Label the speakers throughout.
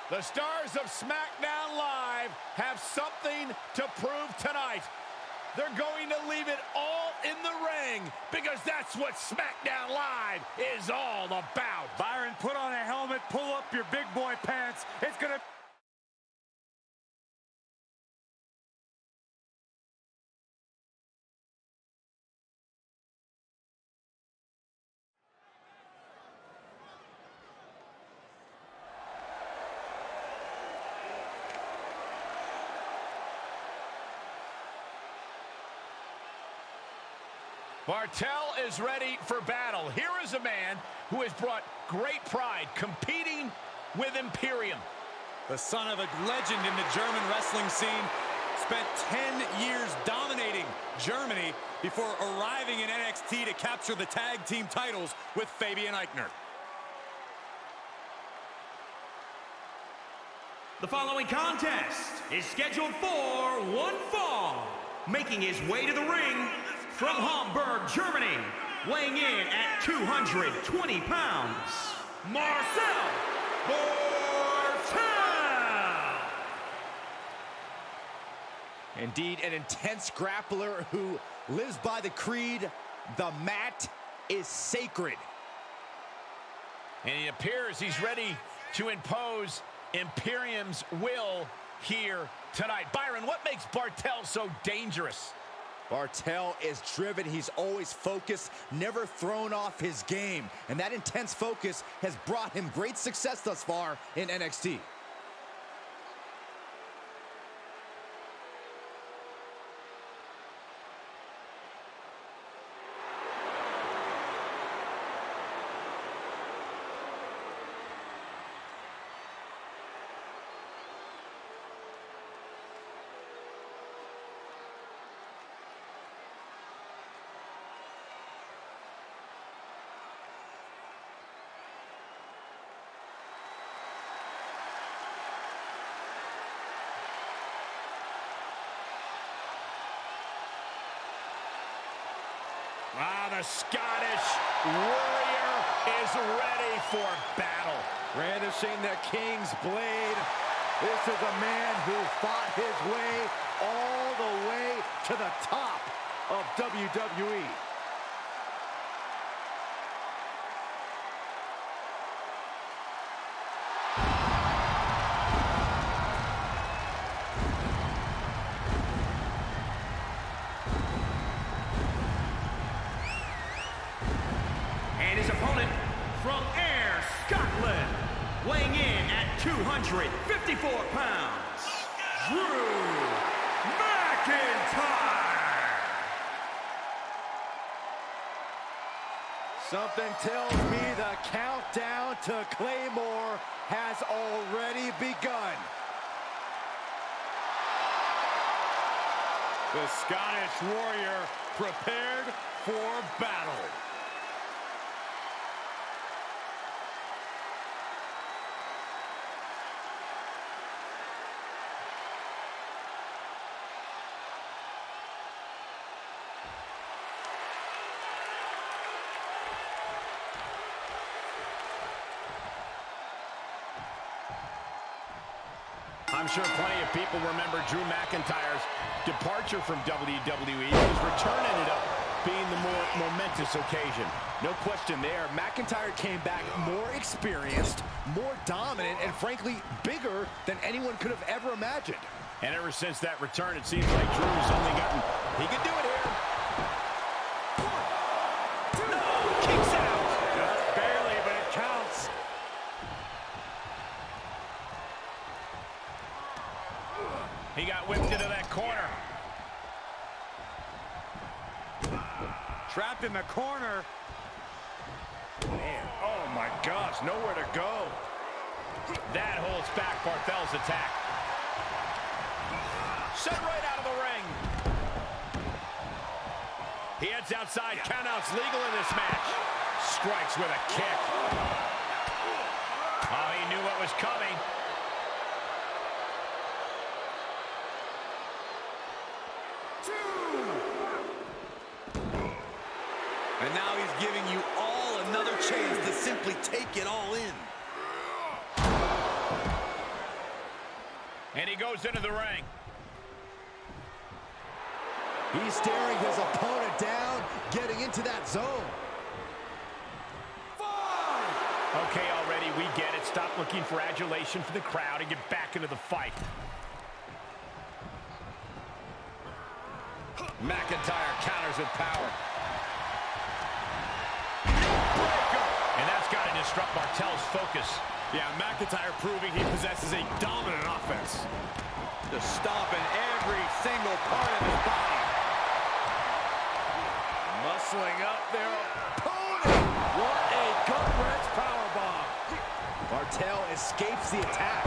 Speaker 1: The stars of Smackdown Live have something to prove tonight. They're going to leave it all in the ring because that's what Smackdown Live is all about.
Speaker 2: Byron, put on a helmet, pull up your big boy pants. It's going to...
Speaker 1: Bartel is ready for battle. Here is a man who has brought great pride competing with Imperium.
Speaker 2: The son of a legend in the German wrestling scene, spent 10 years dominating Germany before arriving in NXT to capture the tag team titles with Fabian Aichner.
Speaker 3: The following contest is scheduled for one fall. Making his way to the ring from Hamburg, Germany, weighing in at 220 pounds, Marcus Alford.
Speaker 4: Indeed, an intense grappler who lives by the creed, the mat is sacred.
Speaker 1: And it appears he's ready to impose Imperium's will here tonight. Byron, what makes Bartel so dangerous?
Speaker 4: Bartel is driven. He's always focused, never thrown off his game. And that intense focus has brought him great success thus far in NXT.
Speaker 1: The Scottish Warrior is ready for battle.
Speaker 4: Brandishing the King's blade. This is a man who fought his way all the way to the top of WWE.
Speaker 3: From Ayr, Scotland, weighing in at 254 pounds, Drew McIntyre.
Speaker 4: Something tells me the countdown to Claymore has already begun.
Speaker 2: The Scottish Warrior prepared for battle.
Speaker 1: I'm sure plenty of people remember Drew McIntyre's departure from WWE. His return ended up being the more momentous occasion.
Speaker 4: No question there. McIntyre came back more experienced, more dominant, and frankly, bigger than anyone could have ever imagined.
Speaker 1: And ever since that return, it seems like Drew's only gotten... He can do it here. No! Kicks out!
Speaker 2: Just barely, but it counts.
Speaker 1: He got whipped into that corner.
Speaker 2: Trapped in the corner.
Speaker 1: Man, oh my gosh, nowhere to go. That holds back Bartel's attack. Sent right out of the ring. He heads outside. Countouts legal in this match. Strikes with a kick. Oh, he knew what was coming.
Speaker 4: And now he's giving you all another chance to simply take it all in.
Speaker 1: And he goes into the ring.
Speaker 4: He's staring his opponent down, getting into that zone.
Speaker 1: Okay, already, we get it. Stop looking for adulation from the crowd and get back into the fight. McIntyre counters with power. Breaker. And that's got to disrupt Bartel's focus.
Speaker 2: Yeah, McIntyre proving he possesses a dominant offense.
Speaker 4: Just stomping every single part of his body. Muscling up their opponent. What a gut-wrench powerbomb. Bartel escapes the attack.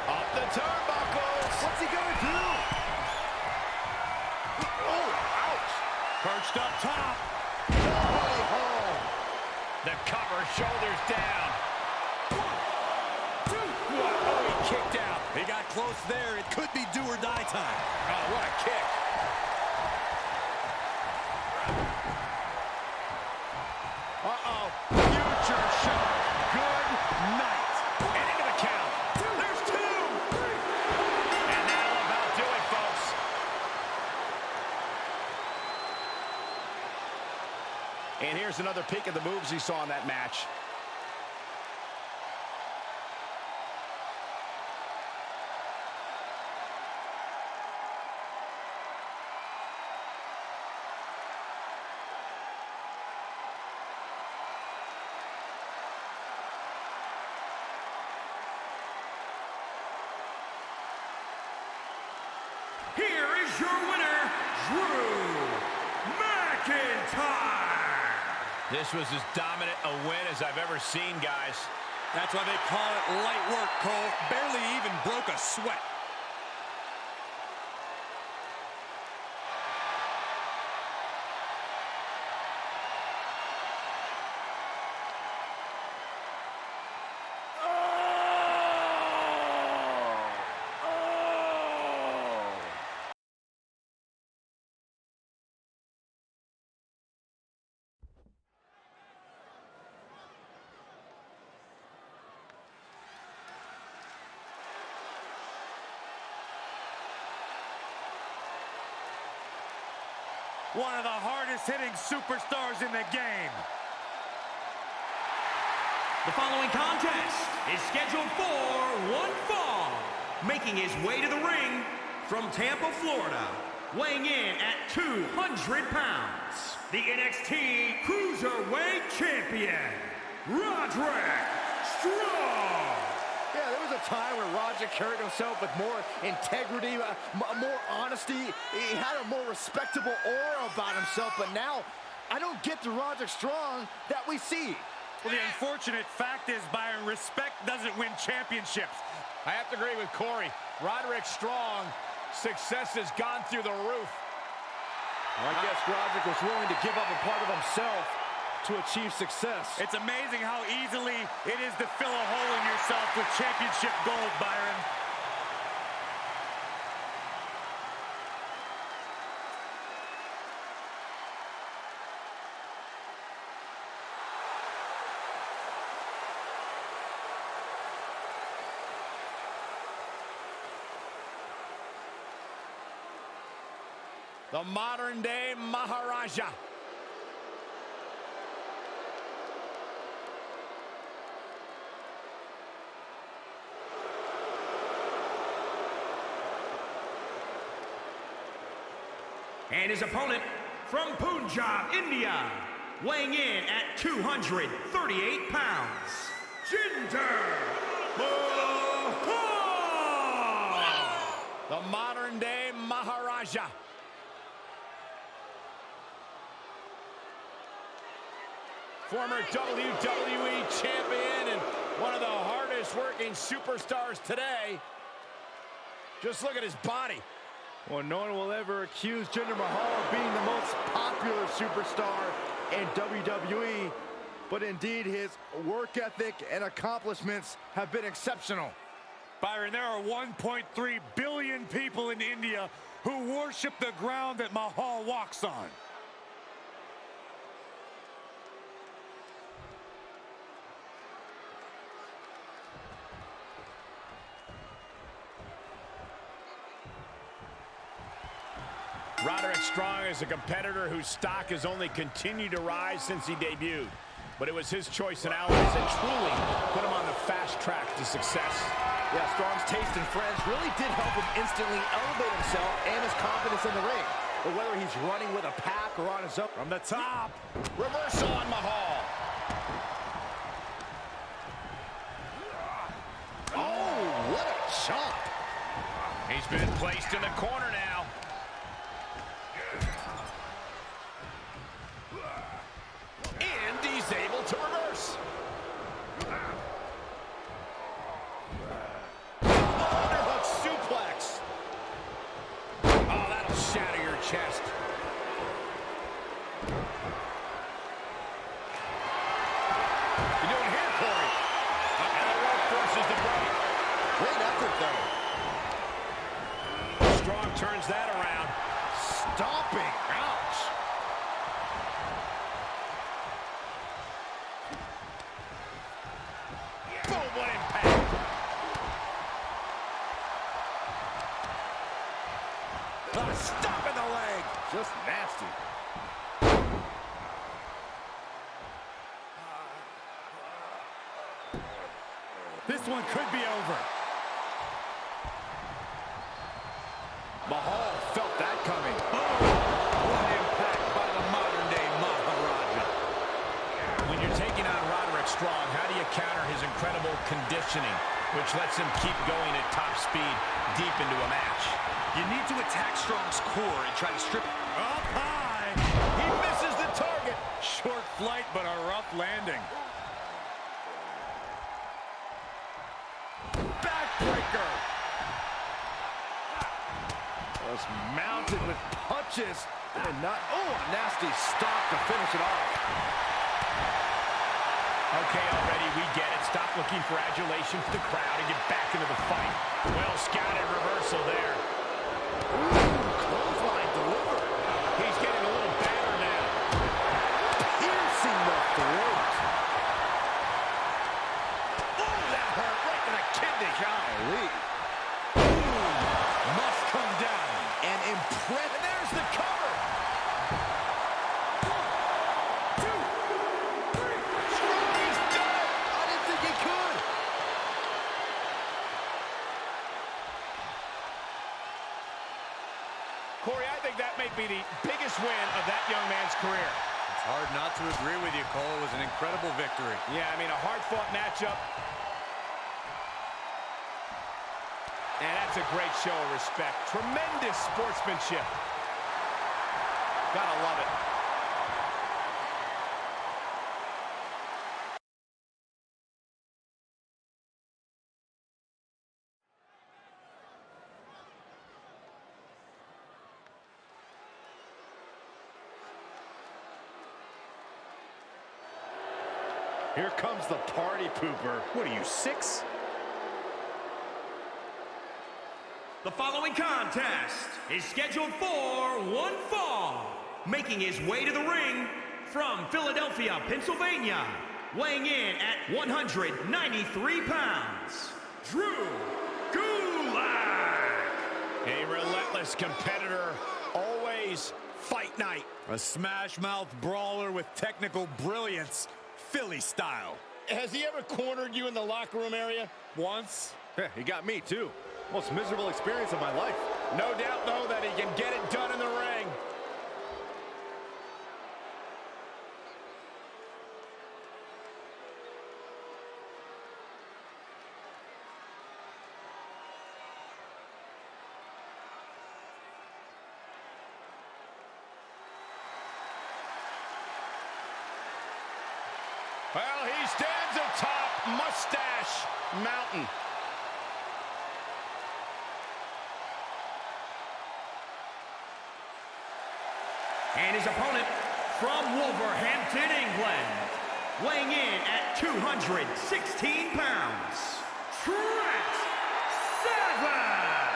Speaker 1: Off the turnbuckles.
Speaker 4: What's he gonna do?
Speaker 1: Oh, ouch.
Speaker 2: Perched up top.
Speaker 4: Oh.
Speaker 1: The cover, shoulders down. 1, 2. Oh, he kicked out.
Speaker 2: He got close there. It could be do or die time.
Speaker 1: Oh, what a kick. Uh-oh. Future shock. Good night. And into the count. There's 2. And that'll about do it, folks. And here's another peek at the moves he saw in that match.
Speaker 3: Here is your winner, Drew McIntyre.
Speaker 1: This was as dominant a win as I've ever seen, guys.
Speaker 2: That's why they call it light work, Cole. Barely even broke a sweat.
Speaker 5: One of the hardest hitting superstars in the game.
Speaker 3: The following contest is scheduled for one fall. Making his way to the ring from Tampa, Florida, weighing in at 200 pounds, the NXT Cruiserweight Champion, Roderick Strong.
Speaker 4: Yeah, there was a time where Roger carried himself with more integrity, more honesty. He had a more respectable aura about himself, but now I don't get the Roger Strong that we see.
Speaker 5: Well, the unfortunate fact is, Byron, respect doesn't win championships.
Speaker 1: I have to agree with Corey. Roderick Strong, success has gone through the roof.
Speaker 4: Well, I guess Roderick was willing to give up a part of himself to achieve success.
Speaker 5: It's amazing how easily it is to fill a hole in yourself with championship gold, Byron.
Speaker 1: The modern-day Maharaja.
Speaker 3: And his opponent from Punjab, India, weighing in at 238 pounds, Jinder Mahal.
Speaker 1: The modern-day Maharaja. Former WWE champion and one of the hardest working superstars today. Just look at his body.
Speaker 4: Well, no one will ever accuse Jinder Mahal of being the most popular superstar in WWE, but indeed his work ethic and accomplishments have been exceptional.
Speaker 5: Byron, there are 1.3 billion people in India who worship the ground that Mahal walks on.
Speaker 1: Roderick Strong is a competitor whose stock has only continued to rise since he debuted. But it was his choice and allies that truly put him on the fast track to success.
Speaker 4: Yeah, Strong's taste in friends really did help him instantly elevate himself and his confidence in the ring. But whether he's running with a pack or on his own.
Speaker 1: From the top, reversal on Mahal.
Speaker 4: Oh, what a chop.
Speaker 1: He's been placed in the corner now. And he's able to reverse. Underhook suplex. Oh, that'll shatter your chest. You doing here, Corey? And the rope forces the break.
Speaker 4: Great effort, though.
Speaker 1: Strong turns that around.
Speaker 4: Stomping. Ouch.
Speaker 1: Boom, what impact. Stop in the leg.
Speaker 4: Just nasty.
Speaker 5: This one could be over.
Speaker 1: Mahal felt that coming. What impact by the modern-day Maharaja. When you're taking on Roderick Strong, how do you counter his incredible conditioning, which lets him keep going at top speed deep into a match?
Speaker 2: You need to attack Strong's core and try to strip it.
Speaker 5: Up high.
Speaker 1: He misses the target.
Speaker 5: Short flight, but a rough landing.
Speaker 1: Backbreaker.
Speaker 4: Was mounted with punches. And not, oh, a nasty stop to finish it off.
Speaker 1: Okay, already, we get it. Stop looking for adulation for the crowd and get back into the fight. Well scouted reversal there.
Speaker 4: Clothesline delivered.
Speaker 1: He's getting a little better now.
Speaker 4: Piercing the throat.
Speaker 1: Oh, that hurt right in the kidney.
Speaker 4: Golly.
Speaker 1: Must come down.
Speaker 4: And impressive.
Speaker 1: And there's the cover. 1, 2, 3. Strong, he's done it.
Speaker 4: I didn't think he could.
Speaker 1: Corey, I think that may be the biggest win of that young man's career.
Speaker 2: It's hard not to agree with you, Cole. It was an incredible victory.
Speaker 1: Yeah, I mean, a hard-fought matchup. And that's a great show of respect. Tremendous sportsmanship. Gotta love it.
Speaker 4: Here comes the party pooper.
Speaker 1: What are you, 6?
Speaker 3: The following contest is scheduled for one fall. Making his way to the ring from Philadelphia, Pennsylvania, weighing in at 193 pounds, Drew Gulak.
Speaker 1: A relentless competitor, always fight night.
Speaker 2: A smash-mouth brawler with technical brilliance, Philly style.
Speaker 1: Has he ever cornered you in the locker room area?
Speaker 5: Once.
Speaker 4: He got me, too. Most miserable experience of my life.
Speaker 1: No doubt, though, that he can get it done in the ring. Well, he stands atop Mustache Mountain.
Speaker 3: And his opponent from Wolverhampton, England, weighing in at 216 pounds, Trent Seven.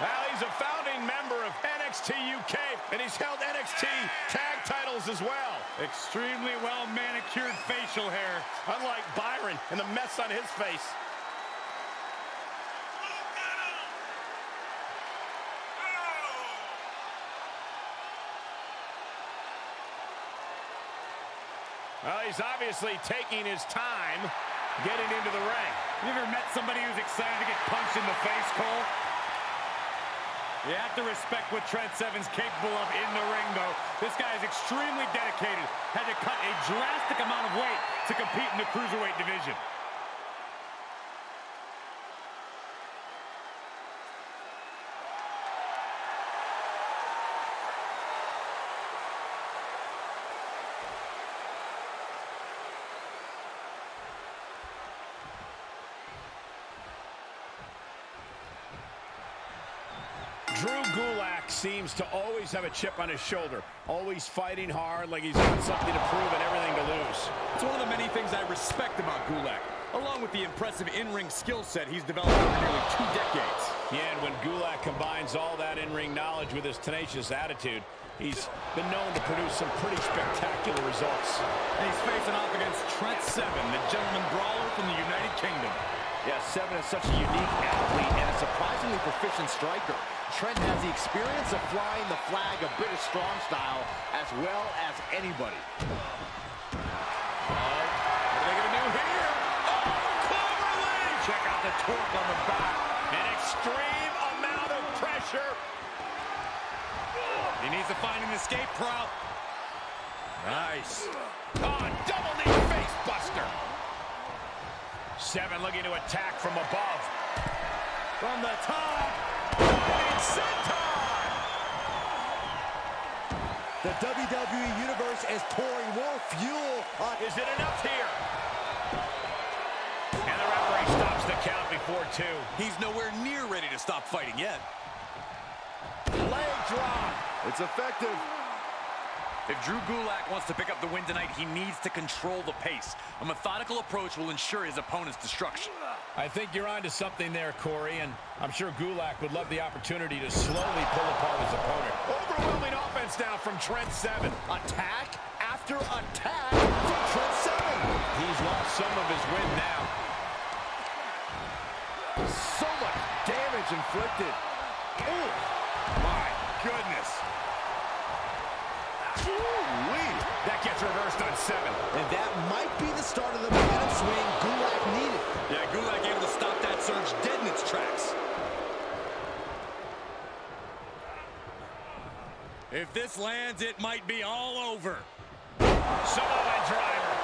Speaker 1: Well, he's a founding member of NXT UK, and he's held NXT tag titles as well.
Speaker 5: Extremely well manicured facial hair.
Speaker 1: Unlike Byron and the mess on his face. Well, he's obviously taking his time getting into the ring.
Speaker 5: You ever met somebody who's excited to get punched in the face, Cole? You have to respect what Trent Seven's capable of in the ring, though. This guy is extremely dedicated. Had to cut a drastic amount of weight to compete in the cruiserweight division.
Speaker 1: Drew Gulak seems to always have a chip on his shoulder, always fighting hard like he's got something to prove and everything to lose.
Speaker 2: It's one of the many things I respect about Gulak, along with the impressive in-ring skill set he's developed over nearly 2 decades.
Speaker 1: Yeah, and when Gulak combines all that in-ring knowledge with his tenacious attitude, he's been known to produce some pretty spectacular results.
Speaker 2: And he's facing off against Trent Seven, the gentleman brawler from the United Kingdom.
Speaker 4: Yeah, Seven is such a unique athlete and a surprisingly proficient striker. Trent has the experience of flying the flag of British strong style as well as anybody.
Speaker 1: What are they going to do here? Oh, cleverly!
Speaker 5: Check out the torque on the back.
Speaker 1: An extreme amount of pressure.
Speaker 2: He needs to find an escape route.
Speaker 1: Nice. Oh, double knee face buster. Seven looking to attack from above.
Speaker 5: From the top.
Speaker 4: The WWE Universe is pouring more fuel on...
Speaker 1: Is it enough here? And the referee stops the count before 2.
Speaker 2: He's nowhere near ready to stop fighting yet.
Speaker 1: Leg drop.
Speaker 4: It's effective.
Speaker 2: If Drew Gulak wants to pick up the win tonight, he needs to control the pace. A methodical approach will ensure his opponent's destruction.
Speaker 1: I think you're onto something there, Corey, and I'm sure Gulak would love the opportunity to slowly pull apart his opponent. Overwhelming offense now from Trent Seven.
Speaker 4: Attack after attack from Trent Seven.
Speaker 1: He's lost some of his wind now.
Speaker 4: So much damage inflicted.
Speaker 1: Ooh, my goodness. Ooh-wee. That gets reversed on Seven.
Speaker 4: And that might be the start of the momentum swing Gulak needed.
Speaker 2: Yeah, Gulak able to stop that surge dead in its tracks. If this lands, it might be all over.
Speaker 1: Samoan driver.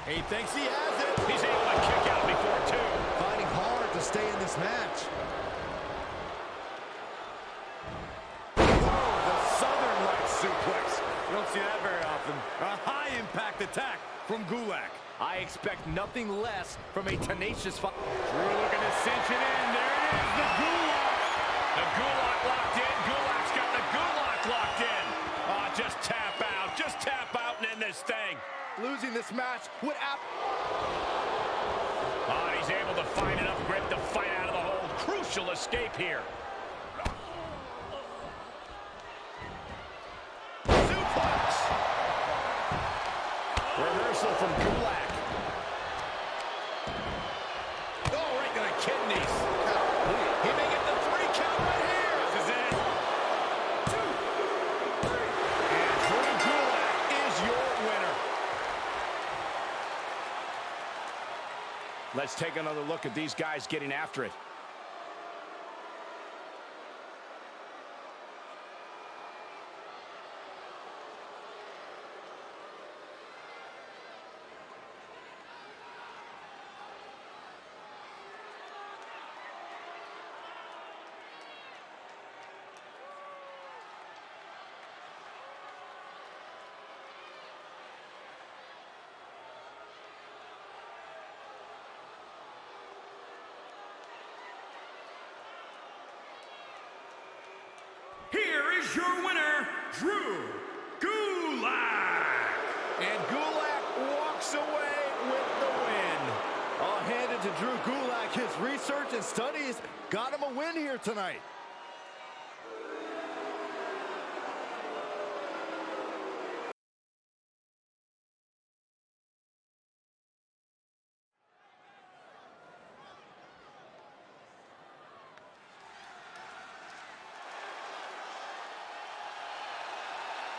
Speaker 4: He thinks he has it.
Speaker 1: He's able to kick out before 2.
Speaker 4: Fighting hard to stay in this match.
Speaker 5: Oh, the Southern Light suplex. You don't see that very often. A high-impact attack from Gulak.
Speaker 4: I expect nothing less from a tenacious fight.
Speaker 5: Drew looking to cinch it in. There it is, the Gulak.
Speaker 1: The Gulak locked in. Gulak's got the Gulak locked in. Oh, just tap out. Just tap out and end this thing.
Speaker 4: Losing this match would
Speaker 1: Oh, he's able to find enough grip to fight out of the hold. Crucial escape here. Suplex. Reversal from Gulak. Oh, right to the kidneys. He may get the 3 count right here. This is it. 2, 3. And Drew Gulak is your winner. Let's take another look at these guys getting after it.
Speaker 3: Here is your winner, Drew Gulak.
Speaker 1: And Gulak walks away with the win.
Speaker 4: all handed to Drew Gulak. His research and studies got him a win here tonight.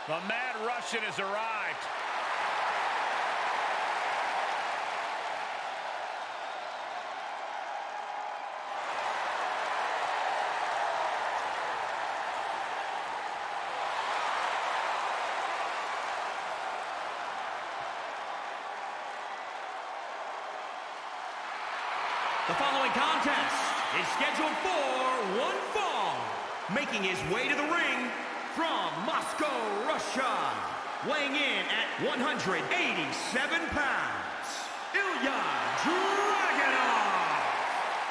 Speaker 1: The Mad Russian has arrived.
Speaker 3: The following contest is scheduled for one fall. Making his way to the ring from Moscow, Russia. Weighing in at 187 pounds, Ilya Dragunov.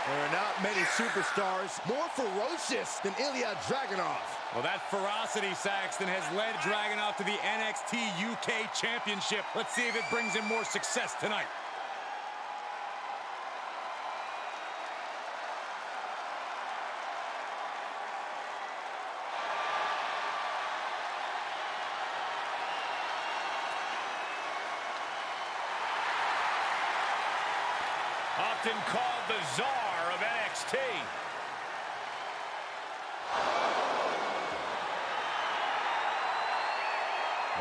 Speaker 4: There are not many superstars more ferocious than Ilya Dragunov.
Speaker 2: Well, that ferocity, Saxton, has led Dragunov to the NXT UK Championship. Let's see if it brings him more success tonight.
Speaker 1: Often called the Czar of NXT.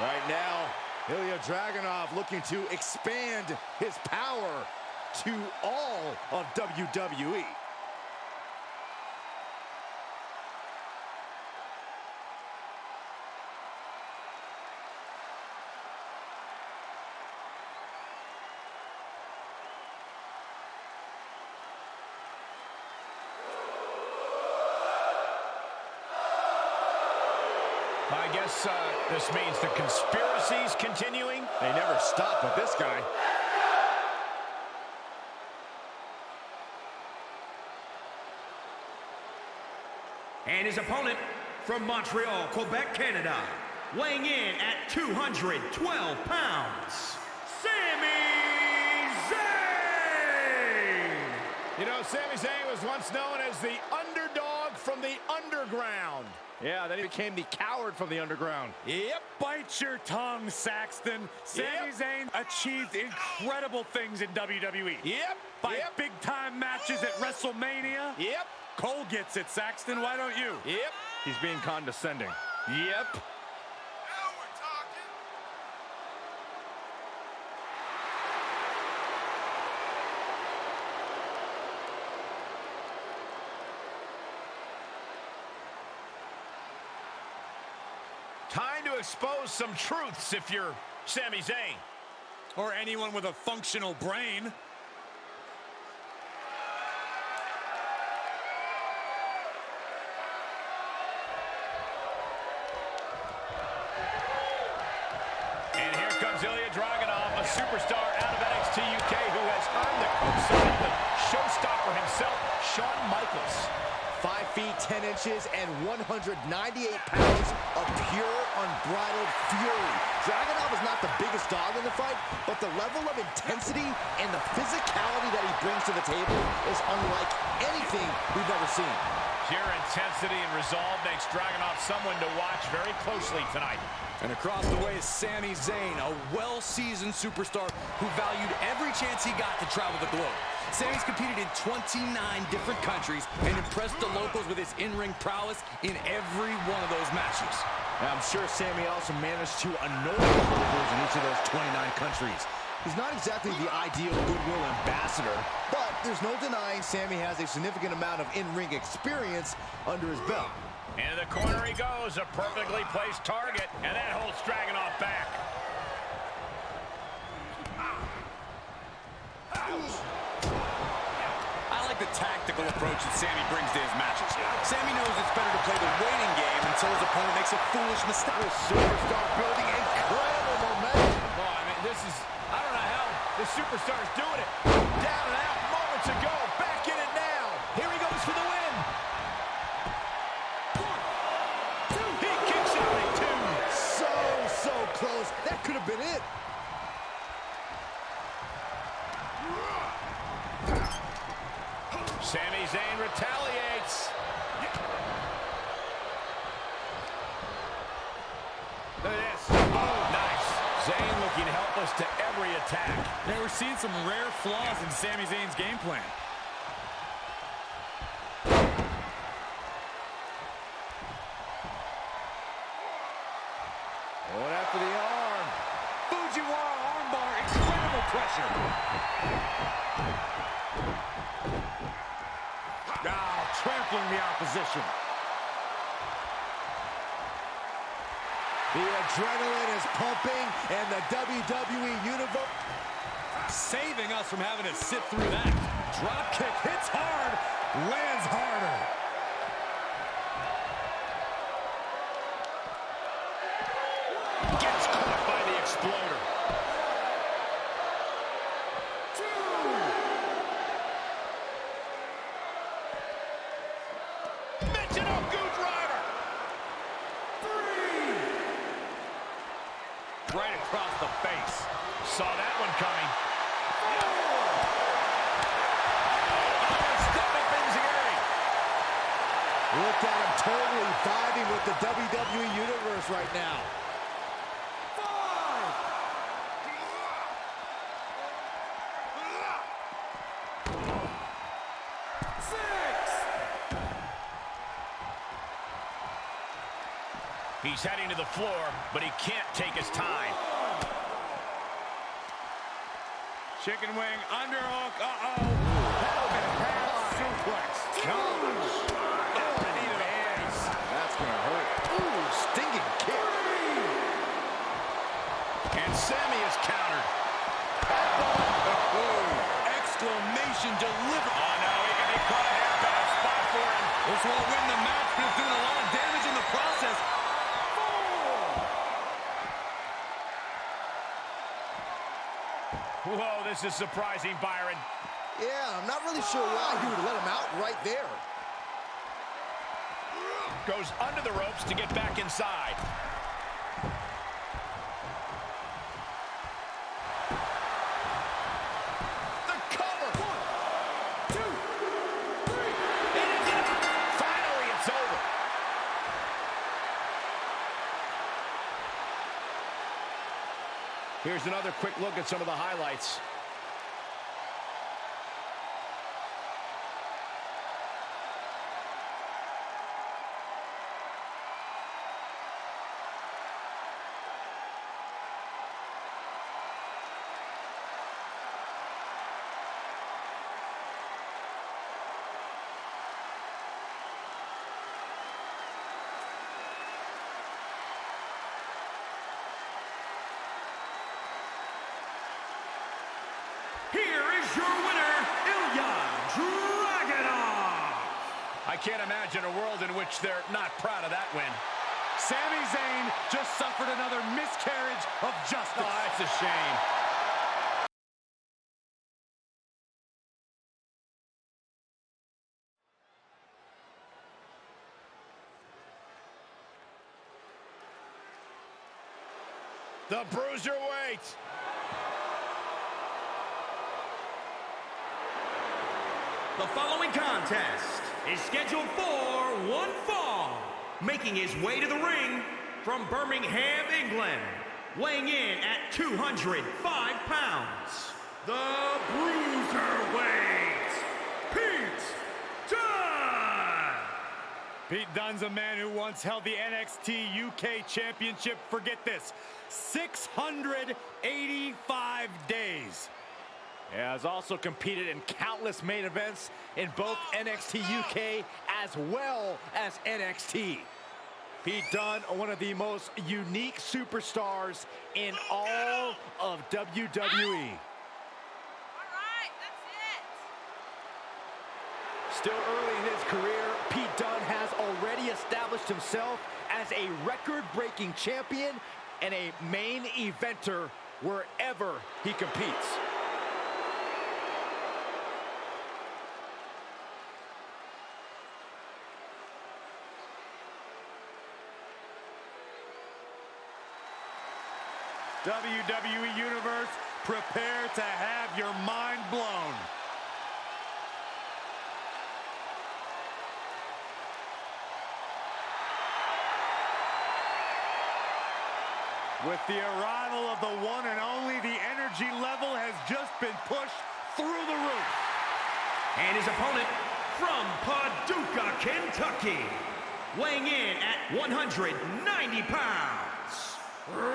Speaker 4: Right now, Ilya Dragunov looking to expand his power to all of WWE.
Speaker 1: I guess this means the conspiracy's continuing.
Speaker 4: They never stop with this guy.
Speaker 3: And his opponent from Montreal, Quebec, Canada, weighing in at 212 pounds, Sami Zayn!
Speaker 1: You know, Sami Zayn was once known as the underdog from the underground.
Speaker 4: Yeah, then he became the coward from the underground.
Speaker 2: Yep.
Speaker 5: Bite your tongue, Saxton. Sami Zayn achieved incredible things in WWE.
Speaker 1: Yep.
Speaker 5: By big-time matches at WrestleMania.
Speaker 1: Yep.
Speaker 2: Cole gets it, Saxton. Why don't you?
Speaker 1: Yep.
Speaker 4: He's being condescending.
Speaker 1: Yep. Time to expose some truths if you're Sami Zayn.
Speaker 2: Or anyone with a functional brain.
Speaker 1: And here comes Ilya Dragunov, a superstar out of NXT UK who has earned the co-sign of the showstopper himself, Shawn Michaels.
Speaker 4: 5 feet 10 inches and 198 pounds of pure unbridled fury. Dragunov is not the biggest dog in the fight, but the level of intensity and the physicality that he brings to the table is unlike anything we've ever seen.
Speaker 1: Pure intensity and resolve makes Dragunov someone to watch very closely tonight.
Speaker 2: And across the way is Sami Zayn, a well-seasoned superstar who valued every chance he got to travel the globe. Sami's competed in 29 different countries and impressed the locals with his in-ring prowess in every one of those matches.
Speaker 4: I'm sure Sami also managed to annoy locals in each of those 29 countries. He's not exactly the ideal goodwill ambassador, but there's no denying Sami has a significant amount of in-ring experience under his belt.
Speaker 1: Into the corner he goes, a perfectly placed target, and that holds Dragunov back.
Speaker 2: I like the tactical approach that Sami brings to his matches. Sami knows it's better to play the waiting game until his opponent makes a foolish mistake.
Speaker 4: This superstar building incredible momentum.
Speaker 1: Oh, I mean, this is, I don't know how the superstar is doing it. Down and out moments ago, back in it now. Here he goes for the win. He kicks out at 2.
Speaker 4: So close. That could have been it.
Speaker 1: Sami Zayn retaliates. Look at this. Oh, nice. Zayn looking helpless to every attack.
Speaker 5: They were seeing some rare flaws in Sami Zayn's game plan.
Speaker 1: pressure.
Speaker 5: Now trampling the opposition.
Speaker 6: The adrenaline is pumping, and the WWE Universe
Speaker 2: saving us from having to sit through that.
Speaker 6: drop kick hits hard, lands harder.
Speaker 1: Gets caught by the exploder.
Speaker 2: Right across the face.
Speaker 1: Saw that one coming.
Speaker 6: Look at him totally vibing with the WWE Universe right now.
Speaker 3: 5, 6.
Speaker 1: He's heading to the floor, but he can't take his time.
Speaker 5: Chicken wing, underhook, Helmet half suplex.
Speaker 6: Gosh. That's gonna hurt. Ooh, stinging kick.
Speaker 1: And Sami is countered.
Speaker 2: Exclamation delivered.
Speaker 1: Oh, no, he can be caught here. Got a spot for him.
Speaker 2: This won't win the match, but it's doing a lot of damage in the process.
Speaker 1: Whoa, this is surprising, Byron.
Speaker 6: Yeah, I'm not really sure why he would let him out right there.
Speaker 1: Goes under the ropes to get back inside. The cover.
Speaker 3: 1, 2, 3.
Speaker 1: It is enough. Finally, it's over. Here's another quick look at some of the highlights.
Speaker 3: Here is your winner, Ilya Dragunov.
Speaker 1: I can't imagine a world in which they're not proud of that win.
Speaker 2: Sami Zayn just suffered another miscarriage of justice.
Speaker 1: Oh, that's a shame. The Bruiserweight.
Speaker 3: The following contest is scheduled for one fall. Making his way to the ring from Birmingham, England, weighing in at 205 pounds, the Bruiserweight, Pete Dunne.
Speaker 5: Pete Dunne's a man who once held the NXT UK Championship, forget this, 685 days.
Speaker 4: He has also competed in countless main events in both NXT UK as well as NXT. Pete Dunne, one of the most unique superstars in all of WWE.
Speaker 7: All right, that's it.
Speaker 4: Still early in his career, Pete Dunne has already established himself as a record-breaking champion and a main eventer wherever he competes.
Speaker 5: WWE Universe, prepare to have your mind blown. With the arrival of the one and only, the energy level has just been pushed through the roof.
Speaker 3: And his opponent from Paducah, Kentucky, weighing in at 190 pounds, Ricochet!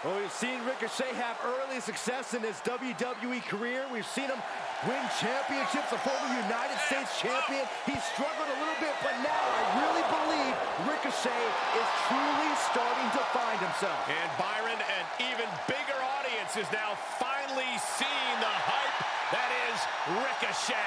Speaker 4: Well, we've seen Ricochet have early success in his WWE career. We've seen him win championships, a former United States champion. He struggled a little bit, but now I really believe Ricochet is truly starting to find himself.
Speaker 1: And Byron, an even bigger audience is now finally seeing the hype that is Ricochet.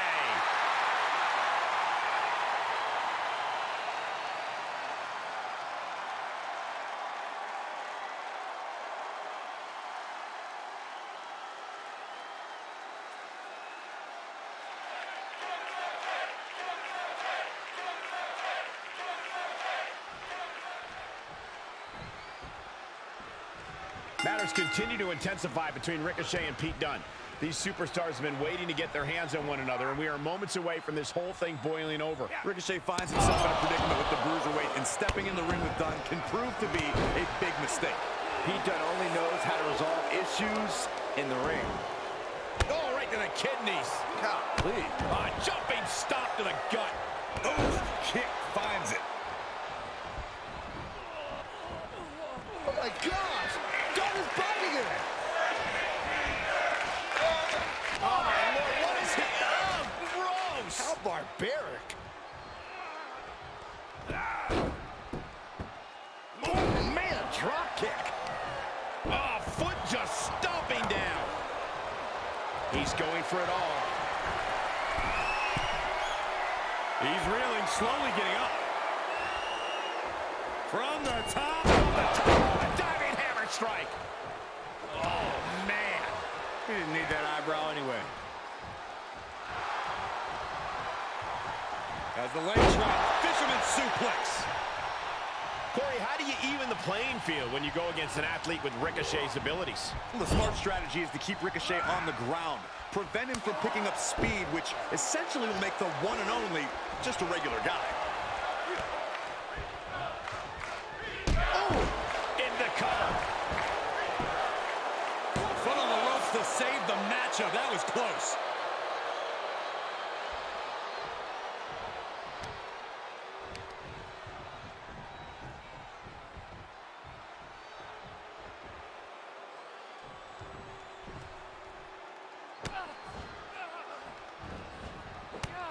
Speaker 1: Matters continue to intensify between Ricochet and Pete Dunne. These superstars have been waiting to get their hands on one another, and we are moments away from this whole thing boiling over.
Speaker 2: Ricochet finds himself in a predicament with the bruiserweight, and stepping in the ring with Dunne can prove to be a big mistake.
Speaker 4: Pete Dunne only knows how to resolve issues in the ring.
Speaker 1: Oh, right to the kidneys.
Speaker 4: Golly.
Speaker 1: Jumping stop to the gut.
Speaker 2: Oh, kick finds it.
Speaker 4: Oh my gosh! Dunne is biting it!
Speaker 1: Oh my Lord, what is he? Oh, gross!
Speaker 4: How barbaric! Oh man, drop kick!
Speaker 1: Oh, foot just stomping down. He's going for it all.
Speaker 5: He's reeling, slowly getting up. From the top.
Speaker 1: A diving hammer strike. Oh, man.
Speaker 5: He didn't need that eyebrow anyway.
Speaker 2: As the leg drop, fisherman suplex.
Speaker 1: Corey, how do you even the playing field when you go against an athlete with Ricochet's abilities?
Speaker 2: Well, the smart strategy is to keep Ricochet on the ground, prevent him from picking up speed, which essentially will make the one and only just a regular guy.
Speaker 1: In the cover.
Speaker 2: Foot on the ropes to save the matchup. That was close.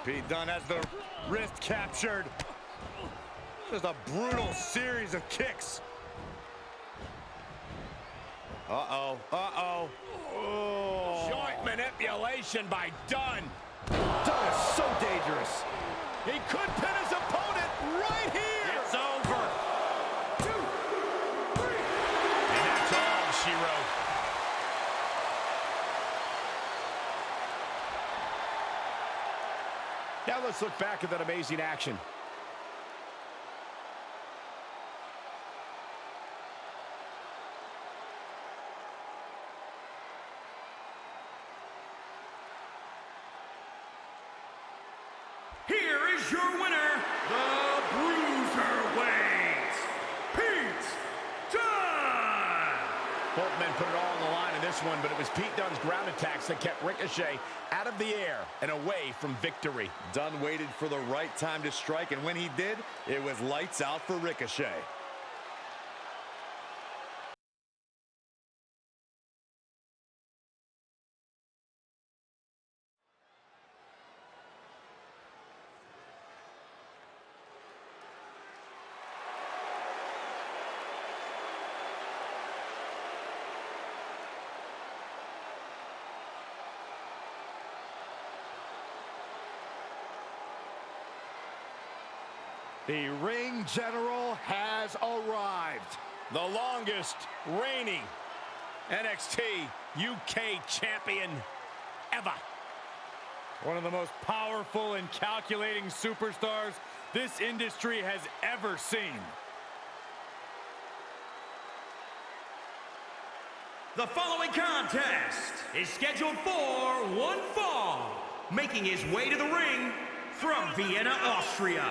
Speaker 2: Pete Dunne has the wrist captured. Just a brutal series of kicks. Uh-oh, uh-oh.
Speaker 1: Oh. Joint manipulation by Dunne.
Speaker 4: Dunne is so dangerous.
Speaker 1: He could pin his opponent right here.
Speaker 5: It's over.
Speaker 1: 2, 3. And that's all she wrote. Now let's look back at that amazing action.
Speaker 3: Here is your winner, the Bruiserweight, Pete Dunne!
Speaker 1: Both men put it all on the line in this one, but it was Pete Dunne's ground attacks that kept Ricochet out of the air and away from victory.
Speaker 2: Dunne waited for the right time to strike, and when he did, it was lights out for Ricochet.
Speaker 4: The ring general has arrived.
Speaker 1: The longest reigning NXT UK champion ever.
Speaker 5: One of the most powerful and calculating superstars this industry has ever seen.
Speaker 3: The following contest is scheduled for one fall. Making his way to the ring from Vienna, Austria.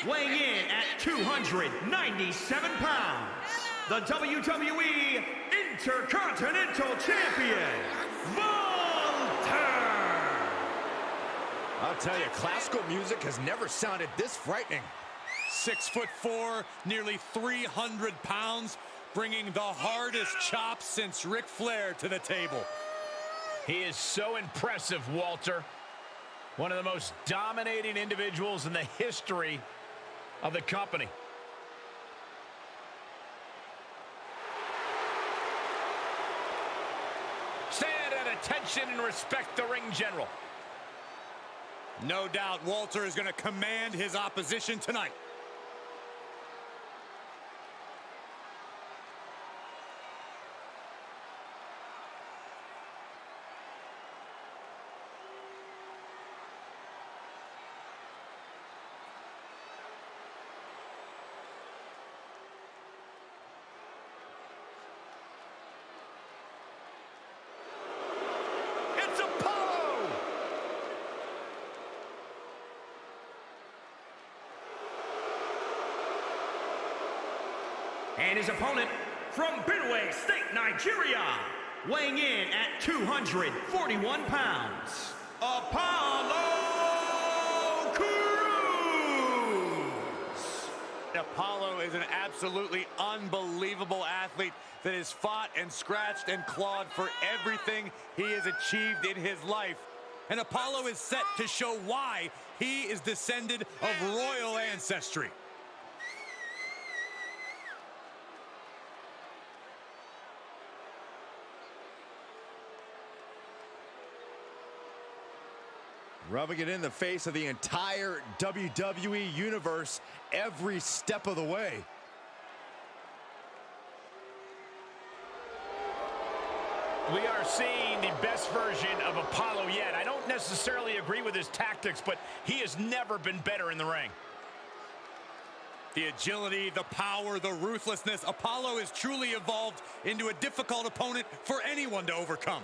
Speaker 3: Weighing in at 297 pounds, the WWE Intercontinental Champion, Bartel!
Speaker 6: I'll tell you, classical music has never sounded this frightening.
Speaker 2: 6'4", nearly 300 pounds. bringing the hardest chops since Ric Flair to the table.
Speaker 1: He is so impressive, Walter. One of the most dominating individuals in the history of the company. Stand at attention and respect the ring general.
Speaker 2: No doubt Walter is going to command his opposition tonight.
Speaker 3: And his opponent from Benue State, Nigeria, weighing in at 241 pounds, Apollo Crews.
Speaker 2: Apollo is an absolutely unbelievable athlete that has fought and scratched and clawed for everything he has achieved in his life. And Apollo is set to show why he is descended of royal ancestry.
Speaker 6: Rubbing it in the face of the entire WWE Universe every step of the way.
Speaker 1: We are seeing the best version of Apollo yet. I don't necessarily agree with his tactics, but he has never been better in the ring.
Speaker 2: The agility, the power, the ruthlessness. Apollo has truly evolved into a difficult opponent for anyone to overcome.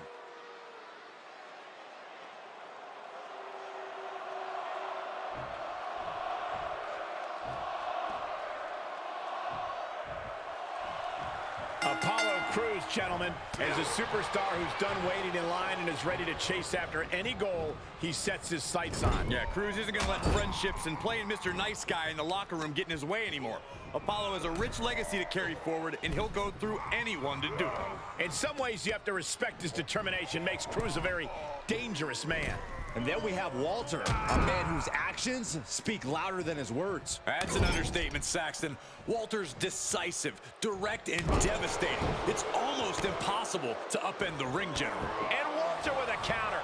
Speaker 1: Apollo Crews, gentlemen, is a superstar who's done waiting in line and is ready to chase after any goal he sets his sights on.
Speaker 2: Yeah, Crews isn't going to let friendships and playing Mr. Nice Guy in the locker room get in his way anymore. Apollo has a rich legacy to carry forward, and he'll go through anyone to do it.
Speaker 1: In some ways, you have to respect his determination. Makes Crews a very dangerous man.
Speaker 6: And then we have Walter, a man whose actions speak louder than his words.
Speaker 2: That's an understatement, Saxton. Walter's decisive, direct, and devastating. It's almost impossible to upend the ring general.
Speaker 1: And Walter with a counter.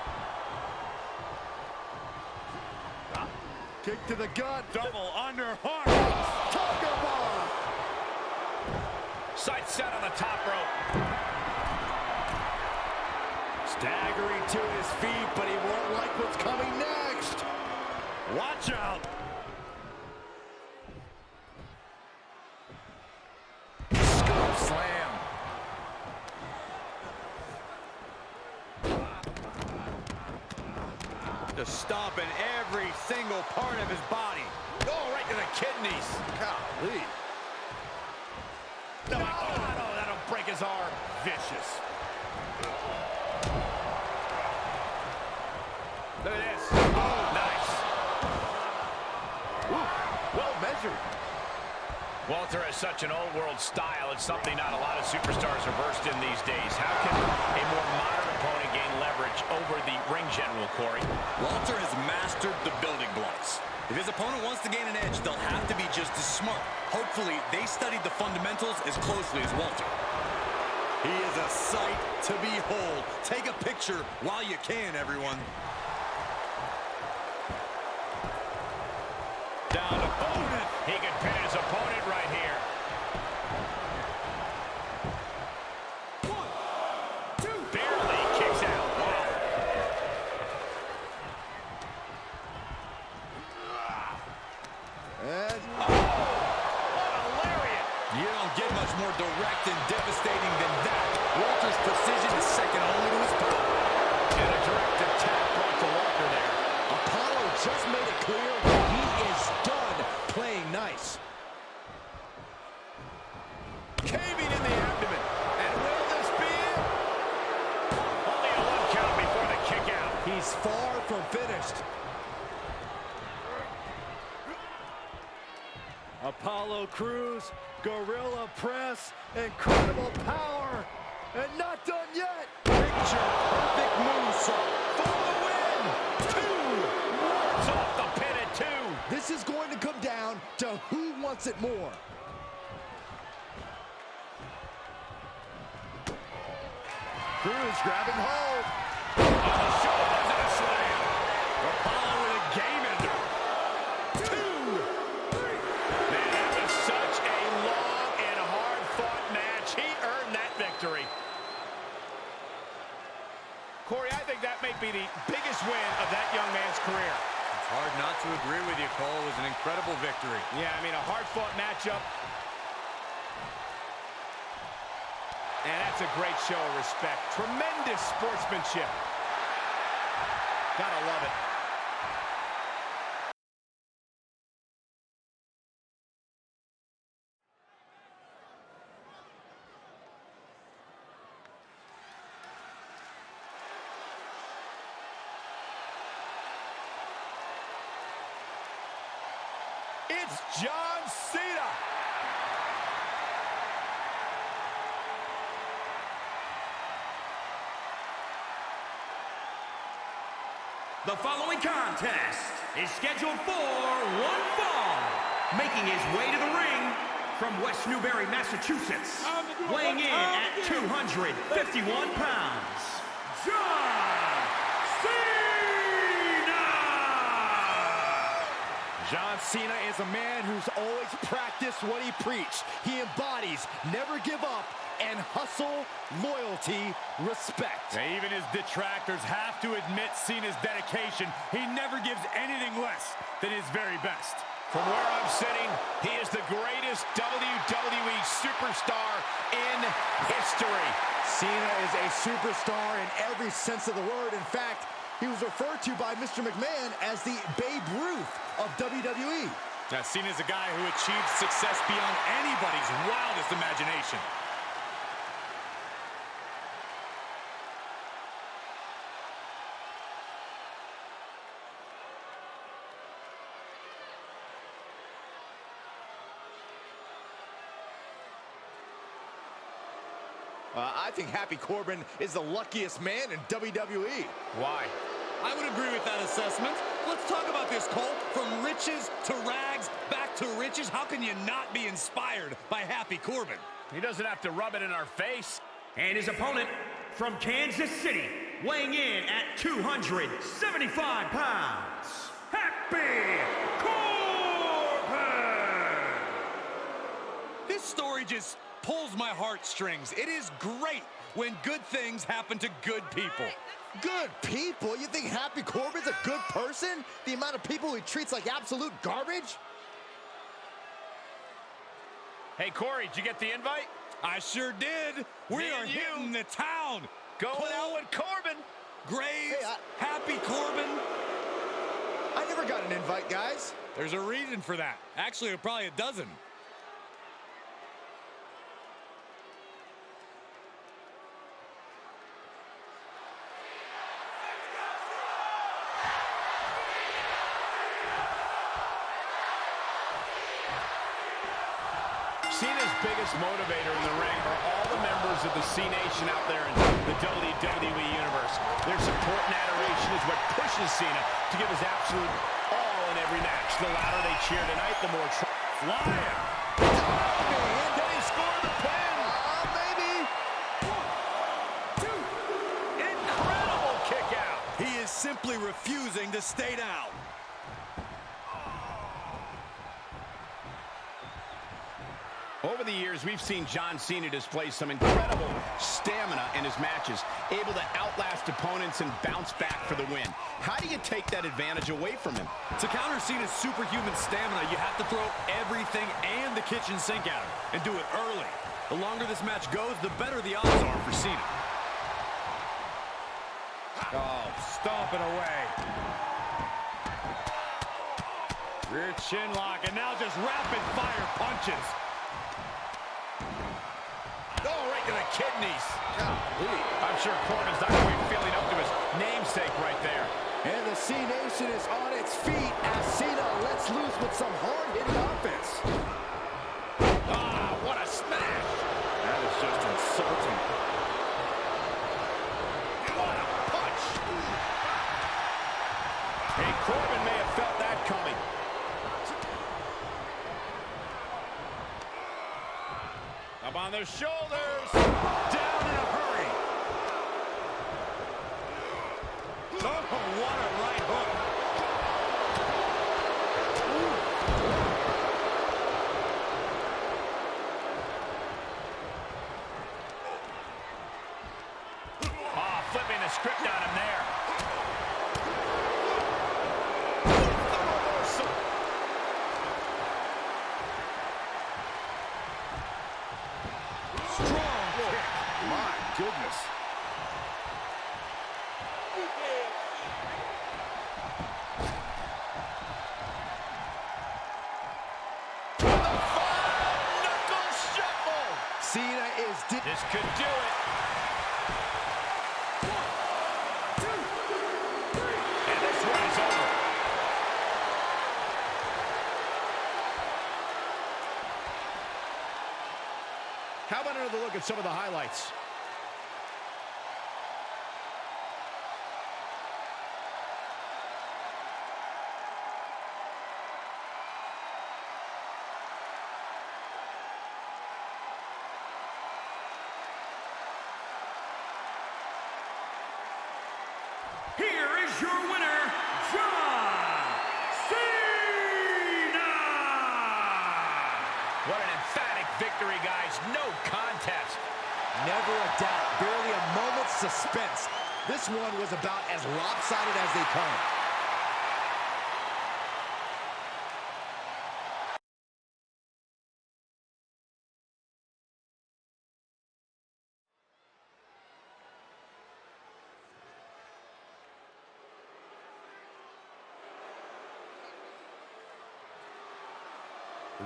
Speaker 6: Kick to the gut.
Speaker 2: Double underhook.
Speaker 6: Talker bomb.
Speaker 1: Sights set on the top rope.
Speaker 6: Staggering to his feet, but he won't like what's coming next.
Speaker 2: Watch out.
Speaker 6: Scoop slam.
Speaker 2: Just stomping every single part of his body.
Speaker 1: Oh, right to the kidneys.
Speaker 6: Golly.
Speaker 1: Oh, no, that'll break his arm. Vicious. Look at this. Oh, nice.
Speaker 6: Ooh, well measured.
Speaker 1: Walter has such an old-world style. It's something not a lot of superstars are versed in these days. How can a more modern opponent gain leverage over the ring general, Corey?
Speaker 2: Walter has mastered the building blocks. If his opponent wants to gain an edge, they'll have to be just as smart. Hopefully, they studied the fundamentals as closely as Walter. He is a sight to behold. Take a picture while you can, everyone. Down opponent.
Speaker 1: He can pin his opponent right here.
Speaker 3: 1, 2.
Speaker 1: Barely kicks out. Wow.
Speaker 6: And
Speaker 1: What a lariat.
Speaker 2: You don't get much more direct and devastating than that. Walter's precision is second only to his power.
Speaker 1: And a direct attack brought to Walter there.
Speaker 6: Apollo just made it clear he is done playing nice.
Speaker 1: Caving in the abdomen. And will this be it? Only a 1 count before the kick out.
Speaker 6: He's far from finished.
Speaker 4: Apollo Crews Gorilla press, incredible power, and not done yet.
Speaker 2: Picture perfect moonsault for the win.
Speaker 1: 2 wards off the pin at 2.
Speaker 6: This is going to come down to who wants it more.
Speaker 4: Cruz grabbing hold.
Speaker 1: Shoulders and a slam.
Speaker 2: Apollo with a game ender.
Speaker 1: 2. Man, that was such a long and hard-fought match. He earned that victory. Corey, I think that may be the biggest win of that young man's career.
Speaker 2: It's hard not to agree with you, Cole. It was an incredible victory.
Speaker 1: Yeah, I mean, a hard-fought matchup. And that's a great show of respect. Tremendous sportsmanship. Gotta love it. It's John Cena.
Speaker 3: The following contest is scheduled for one fall. Making his way to the ring from West Newbury, Massachusetts. Weighing in at 251 pounds, John Cena!
Speaker 4: John Cena is a man who's always practiced what he preached. He embodies never give up and hustle, loyalty, respect.
Speaker 5: Now, even his detractors have to admit Cena's dedication. He never gives anything less than his very best.
Speaker 1: From where I'm sitting, he is the greatest WWE superstar in history.
Speaker 6: Cena is a superstar in every sense of the word. In fact, he was referred to by Mr. McMahon as the Babe Ruth of WWE.
Speaker 2: Now, Cena's a guy who achieved success beyond anybody's wildest imagination.
Speaker 6: I think Happy Corbin is the luckiest man in WWE.
Speaker 1: Why?
Speaker 2: I would agree with that assessment. Let's talk about this, Cole. From riches to rags, back to riches. How can you not be inspired by Happy Corbin?
Speaker 1: He doesn't have to rub it in our face.
Speaker 3: And his opponent from Kansas City, weighing in at 275 pounds, Happy Corbin!
Speaker 2: This story just pulls my heartstrings. It is great when good things happen to good people.
Speaker 6: Good people? You think Happy Corbin's a good person? The amount of people he treats like absolute garbage?
Speaker 1: Hey, Corey, did you get the invite?
Speaker 2: I sure did. We
Speaker 1: Me
Speaker 2: are
Speaker 1: and you.
Speaker 2: hitting the town.
Speaker 1: Going
Speaker 2: Cole,
Speaker 1: out with Corbin.
Speaker 2: Graves,
Speaker 6: Hey,
Speaker 2: Happy Corbin.
Speaker 6: I never got an invite, guys.
Speaker 2: There's a reason for that. Actually, probably a dozen.
Speaker 1: Cena's biggest motivator in the ring are all the members of the C Nation out there in the WWE Universe. Their support and adoration is what pushes Cena to give his absolute all in every match. The louder they cheer tonight, the more flying. Can he score the pin?
Speaker 6: Maybe.
Speaker 1: 1, 2. Incredible kick out.
Speaker 2: He is simply refusing to stay down.
Speaker 1: Over the years, we've seen John Cena display some incredible stamina in his matches, able to outlast opponents and bounce back for the win. How do you take that advantage away from him?
Speaker 2: To counter Cena's superhuman stamina, you have to throw everything and the kitchen sink at him, and do it early. The longer this match goes, the better the odds are for Cena.
Speaker 5: Oh, stomping away. Rear chin lock, and now just rapid fire punches.
Speaker 1: Oh, right to the kidneys. I'm sure Corbin's not going to be feeling up to his namesake right there.
Speaker 4: And the C Nation is on its feet as Cena lets loose with some hard-hitting offense.
Speaker 1: Ah, smash.
Speaker 4: That is just insulting.
Speaker 1: What a punch. Hey, Corbin may have felt that coming. Up on their shoulders. Down in a hurry. Oh, what a right hook. Oh, flipping the script on him there. The reversal.
Speaker 4: Strong kick. My goodness.
Speaker 1: Knuckle shuffle.
Speaker 4: Cena is...
Speaker 1: This could do it. And this one is over. How about another look at some of the highlights?
Speaker 3: Here is your winner, John Cena!
Speaker 1: What an emphatic victory, guys. No contest.
Speaker 6: Never a doubt, barely a moment's suspense. This one was about as lopsided as they come.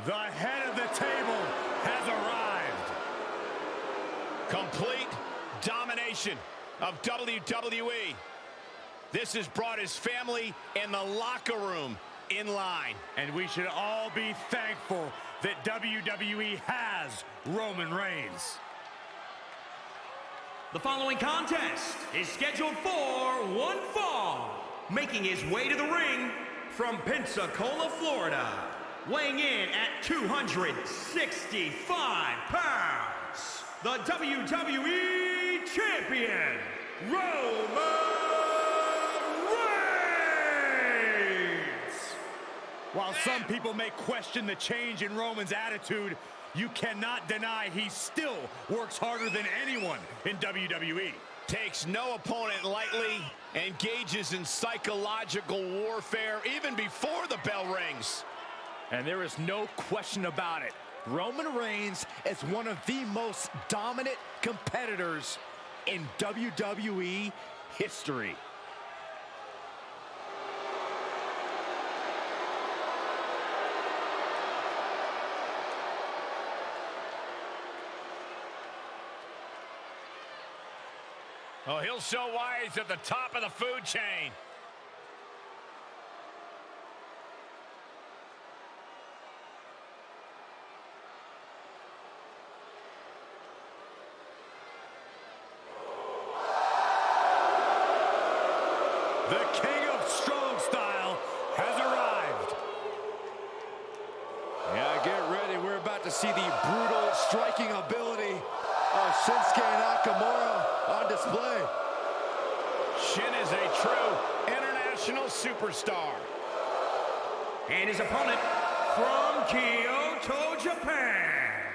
Speaker 5: The head of the table has arrived.
Speaker 1: Complete domination of WWE. This has brought his family and the locker room in line.
Speaker 5: And we should all be thankful that WWE has Roman Reigns.
Speaker 3: The following contest is scheduled for one fall. Making his way to the ring from Pensacola, Florida. Weighing in at 265 pounds, the WWE Champion, Roman Reigns!
Speaker 5: While some people may question the change in Roman's attitude, you cannot deny he still works harder than anyone in WWE.
Speaker 1: Takes no opponent lightly, engages in psychological warfare even before the bell rings.
Speaker 4: And there is no question about it. Roman Reigns is one of the most dominant competitors in WWE history.
Speaker 1: Oh, he'll show why he's at the top of the food chain.
Speaker 5: The King of Strong Style has arrived.
Speaker 6: Yeah, get ready. We're about to see the brutal striking ability of Shinsuke Nakamura on display.
Speaker 1: Shin is a true international superstar.
Speaker 3: And his opponent from Kyoto, Japan.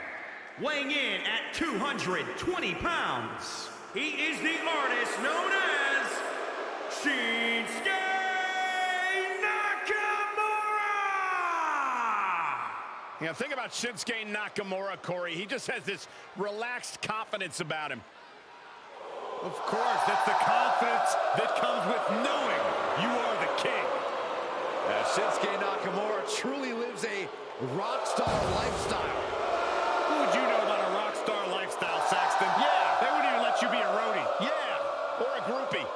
Speaker 3: Weighing in at 220 pounds, he is the artist known as Shinsuke Nakamura!
Speaker 1: You know, think about Shinsuke Nakamura, Corey. He just has this relaxed confidence about him.
Speaker 5: Of course, that's the confidence that comes with knowing you are the king.
Speaker 6: Shinsuke Nakamura truly lives a rock star lifestyle.
Speaker 5: Who would you know about a rock star lifestyle, Saxton?
Speaker 1: Yeah.
Speaker 5: They wouldn't even let you be a roadie.
Speaker 1: Yeah, or a groupie.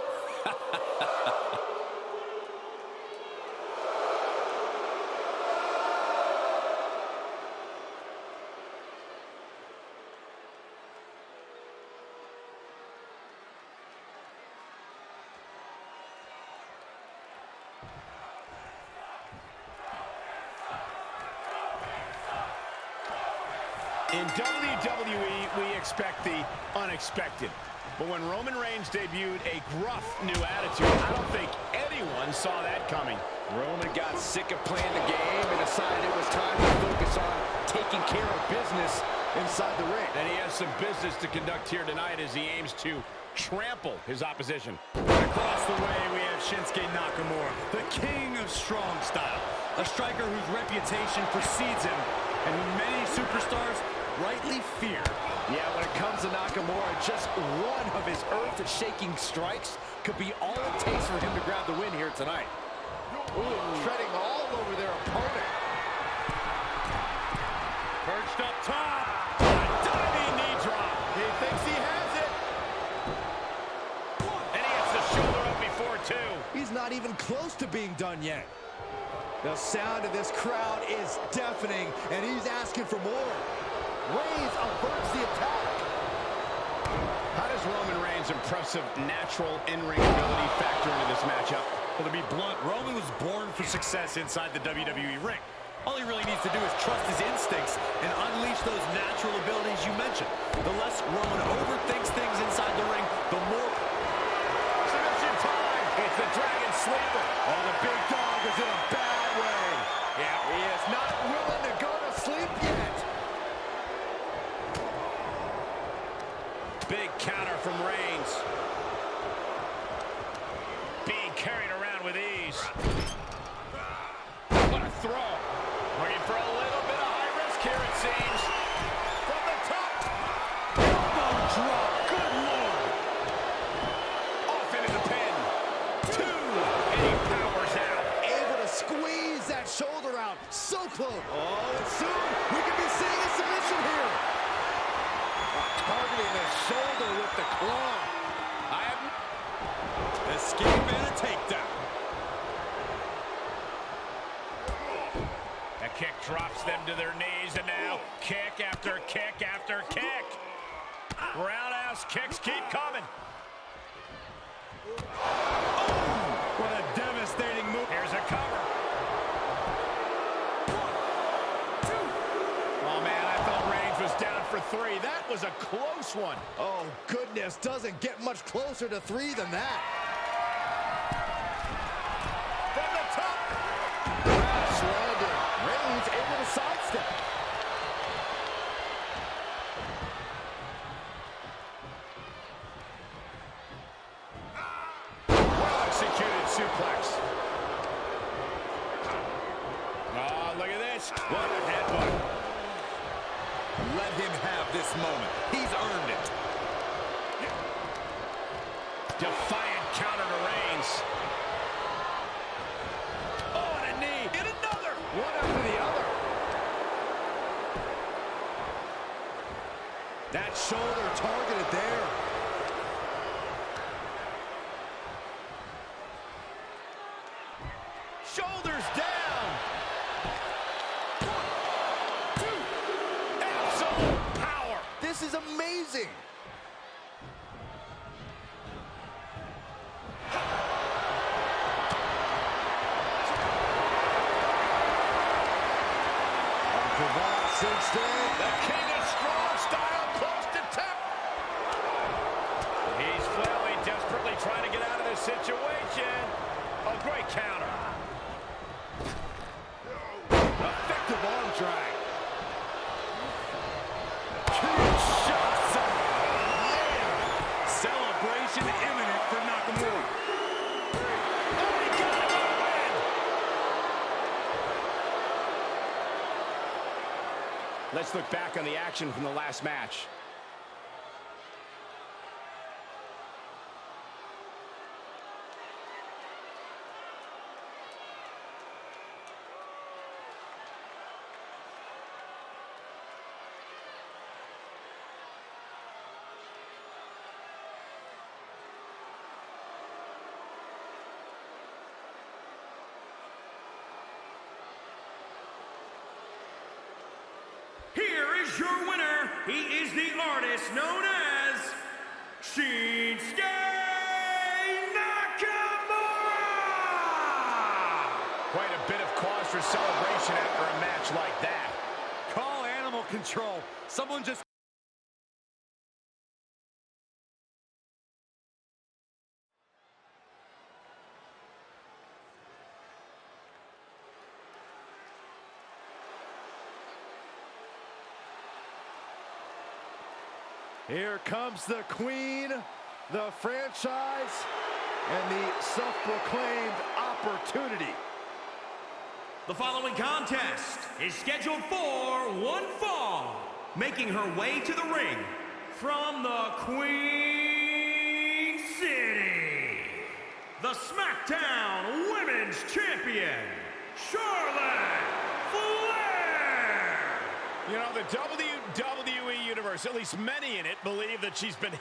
Speaker 1: In WWE, we expect the unexpected. But when Roman Reigns debuted a gruff new attitude, I don't think anyone saw that coming.
Speaker 4: Roman got sick of playing the game and decided it was time to focus on taking care of business inside the ring.
Speaker 1: And he has some business to conduct here tonight as he aims to trample his opposition.
Speaker 2: Across the way, we have Shinsuke Nakamura, the king of strong style. A striker whose reputation precedes him and who many superstars rightly fear.
Speaker 4: Yeah, when it comes to Nakamura, just one of his earth-shaking strikes could be all it takes for him to grab the win here tonight. Ooh, treading all over their opponent.
Speaker 5: Perched up top.
Speaker 1: Diving knee drop. He thinks he has it. And he gets the shoulder up before two.
Speaker 6: He's not even close to being done yet. The sound of this crowd is deafening, and he's asking for more.
Speaker 4: Reigns averts the attack.
Speaker 1: How does Roman Reigns' impressive natural in-ring ability factor into this matchup?
Speaker 2: Well, to be blunt, Roman was born for success inside the WWE ring. All he really needs to do is trust his instincts and unleash those natural abilities you mentioned. The less Roman overthinks things inside the ring, the more...
Speaker 1: Submission time! It's the Dragon Sleeper.
Speaker 6: Oh, the big dog is in a bad way.
Speaker 1: Yeah,
Speaker 6: He is not willing to go to sleep yet.
Speaker 1: big counter from Reigns. Being carried around with ease. What a throw. Looking for a little bit of high risk here, it seems. From the top. Elbow drop. Good Lord. Off into the pin. Two. And he powers out.
Speaker 6: Able to squeeze that shoulder out. So close. Oh, and soon we could be seeing a submission here.
Speaker 4: Targeting the shoulder with the claw.
Speaker 2: Escape and a takedown.
Speaker 1: A kick drops them to their knees, and now kick after kick after kick. Roundhouse kicks keep coming.
Speaker 2: Oh, what a devastating move.
Speaker 1: Here's a cover. Oh, man, I thought Reigns was down for three. That was a close one.
Speaker 6: Oh, goodness. Doesn't get much closer to 3 than that.
Speaker 1: From the top.
Speaker 4: Crash landing. Reigns able to sidestep.
Speaker 1: Well-executed suplex. Oh, look at this. What a headbutt.
Speaker 2: Let him have this moment. He's earned it.
Speaker 1: Defiant counter to Reigns. Oh, and a knee. And another.
Speaker 4: One after the other.
Speaker 6: That shoulder targeted there.
Speaker 1: Shoulders down. 1, 2. Absolute power.
Speaker 6: This is amazing.
Speaker 1: The king of strong style close to tap. He's flailing, desperately trying to get out of this situation. A great counter. Effective arm drag. Two shots. Man.
Speaker 2: Celebration imminent for Nakamura.
Speaker 1: Oh, he got it to win. Let's look back on the action from the last match.
Speaker 3: Here is your winner. He is the artist known as Shinsuke Nakamura!
Speaker 1: Quite a bit of cause for celebration after a match like that.
Speaker 2: Call animal control. Someone just...
Speaker 6: Here comes the queen, the franchise, and the self-proclaimed opportunity.
Speaker 3: The following contest is scheduled for one fall. Making her way to the ring from the Queen City, the Smackdown Women's Champion, Charlotte Flair.
Speaker 1: You know, the WWE Universe, at least many in it, believe that she's been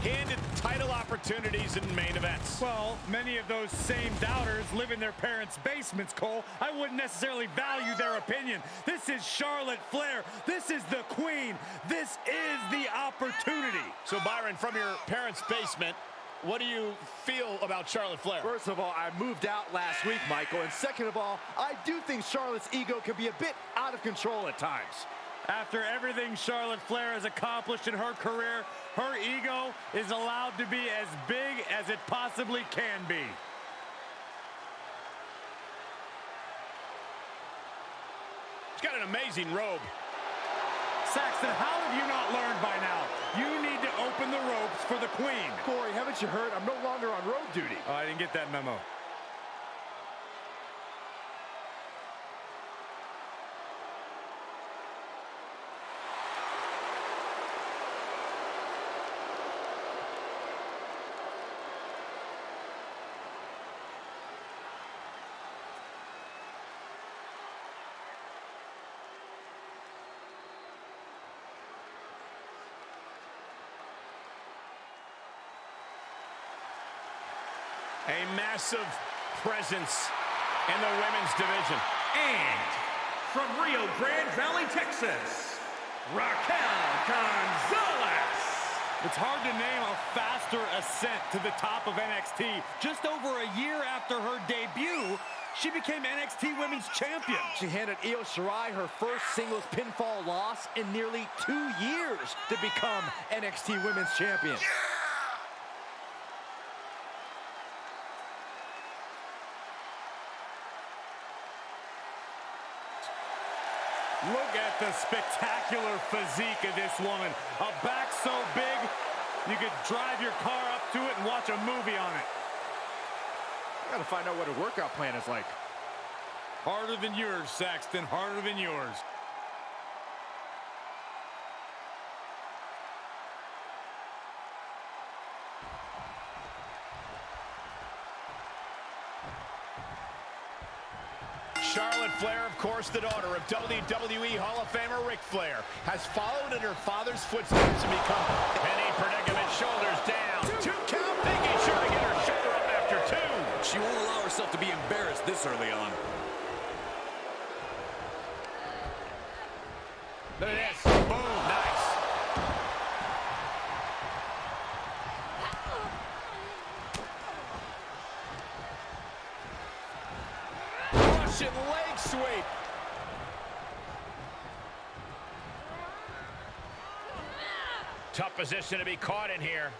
Speaker 1: handed title opportunities in main events.
Speaker 5: Well, many of those same doubters live in their parents' basements, Cole. I wouldn't necessarily value their opinion. This is Charlotte Flair. This is the queen. This is the opportunity.
Speaker 1: So, Byron, from your parents' basement, what do you feel about Charlotte Flair?
Speaker 4: First of all, I moved out last week, Michael. And second of all, I do think Charlotte's ego can be a bit out of control at times.
Speaker 5: After everything Charlotte Flair has accomplished in her career, her ego is allowed to be as big as it possibly can be.
Speaker 1: She's got an amazing robe.
Speaker 5: Saxton, how have you not learned by now? You need to open the ropes for the queen.
Speaker 4: Corey, haven't you heard? I'm no longer on road duty.
Speaker 5: Oh, I didn't get that memo.
Speaker 1: A massive presence in the women's division.
Speaker 3: And from Rio Grande Valley, Texas, Raquel Gonzalez.
Speaker 5: It's hard to name a faster ascent to the top of NXT. Just over a year after her debut, she became NXT Women's Champion.
Speaker 4: She handed Io Shirai her first singles pinfall loss in nearly 2 years to become NXT Women's Champion.
Speaker 5: Look at the spectacular physique of this woman. A back so big, you could drive your car up to it and watch a movie on it.
Speaker 4: I gotta find out what her workout plan is like.
Speaker 5: Harder than yours, Saxton, harder than yours.
Speaker 1: Charlotte Flair, of course, the daughter of WWE Hall of Famer Ric Flair, has followed in her father's footsteps and become any predicament. Shoulders down. 2 count, making sure to get her shoulder up after 2.
Speaker 2: She won't allow herself to be embarrassed this early on.
Speaker 1: Look at this. Boom. Nice. Russian leg sweep. Tough position to be caught in here.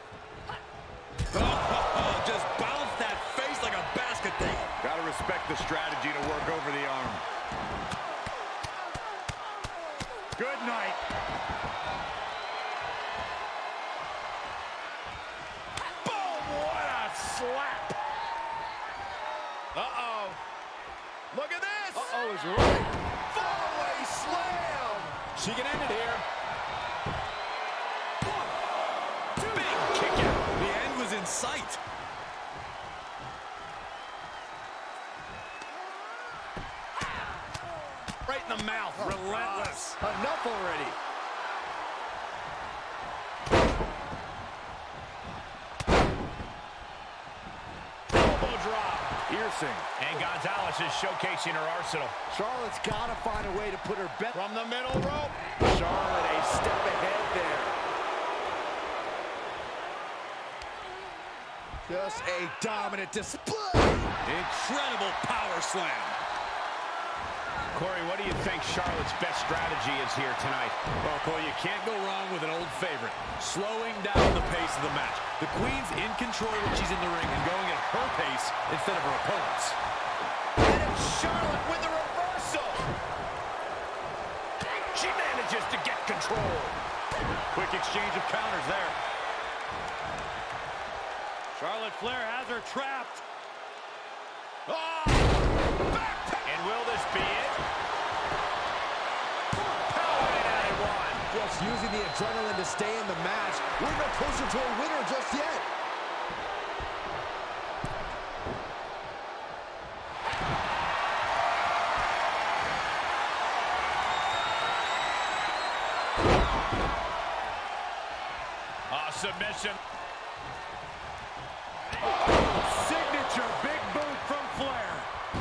Speaker 2: Oh, just bounced that face like a basketball.
Speaker 5: Gotta respect the strategy to work over the arm. Good night.
Speaker 1: Boom! What a slap. Uh-oh. Look at this.
Speaker 4: Uh-oh is right.
Speaker 1: Fallaway slam. She can end it here. Big kick out.
Speaker 2: The end was in sight.
Speaker 1: Right in the mouth. Relentless.
Speaker 4: Enough already.
Speaker 1: Elbow drop.
Speaker 4: Piercing.
Speaker 1: And Gonzalez is showcasing her arsenal.
Speaker 4: Charlotte's got to find a way to put her bet.
Speaker 1: From the middle rope.
Speaker 4: Charlotte a step ahead there. Just a dominant display.
Speaker 2: Incredible power slam.
Speaker 1: Corey, what do you think Charlotte's best strategy is here tonight?
Speaker 2: Well, Corey, you can't go wrong with an old favorite. Slowing down the pace of the match. The Queen's in control when she's in the ring and going at her pace instead of her opponent's.
Speaker 1: And it's Charlotte with the reversal. She manages to get control.
Speaker 2: Quick exchange of counters there.
Speaker 5: Charlotte Flair has her trapped.
Speaker 1: Oh! And will this be it?
Speaker 6: Just using the adrenaline to stay in the match. We're no closer to a winner just yet.
Speaker 1: Submission.
Speaker 5: Signature big boot from Flair.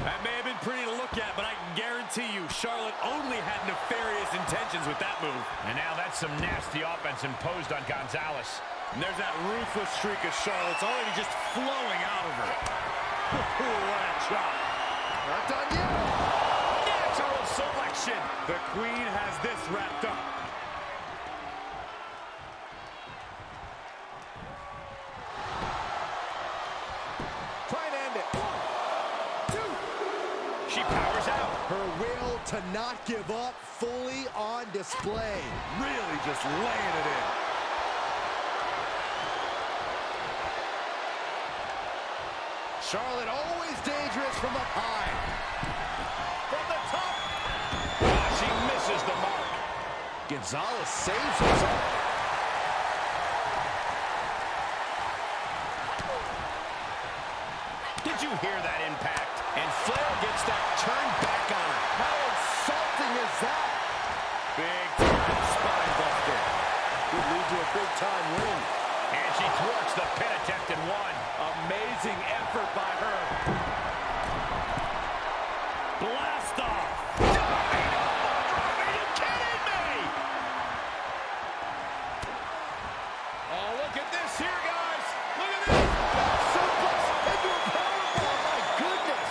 Speaker 2: That may have been pretty to look at, but I can guarantee you Charlotte only had nefarious intentions with that move.
Speaker 1: And now that's some nasty offense imposed on Gonzalez.
Speaker 2: And there's that ruthless streak of Charlotte's already just flowing out of her. What a chop.
Speaker 6: Not done yet.
Speaker 1: Natural selection.
Speaker 5: The Queen has this wrapped up.
Speaker 1: She powers out.
Speaker 6: Her will to not give up fully on display.
Speaker 2: Really just laying it in.
Speaker 6: Charlotte always dangerous from up high.
Speaker 1: From the top. Oh, she misses the mark.
Speaker 6: Gonzalez saves herself.
Speaker 1: Did you hear that impact? And Flair gets that turned back on her.
Speaker 6: How insulting is that?
Speaker 1: Big time spine buster.
Speaker 6: Could lead to a big time win.
Speaker 1: And she thwarts the pin attempt and one.
Speaker 5: Amazing effort by her. Blast off.
Speaker 1: Are you kidding me? Oh, look at this here, guys. Look at this.
Speaker 6: Suplex into a powerbomb. My goodness.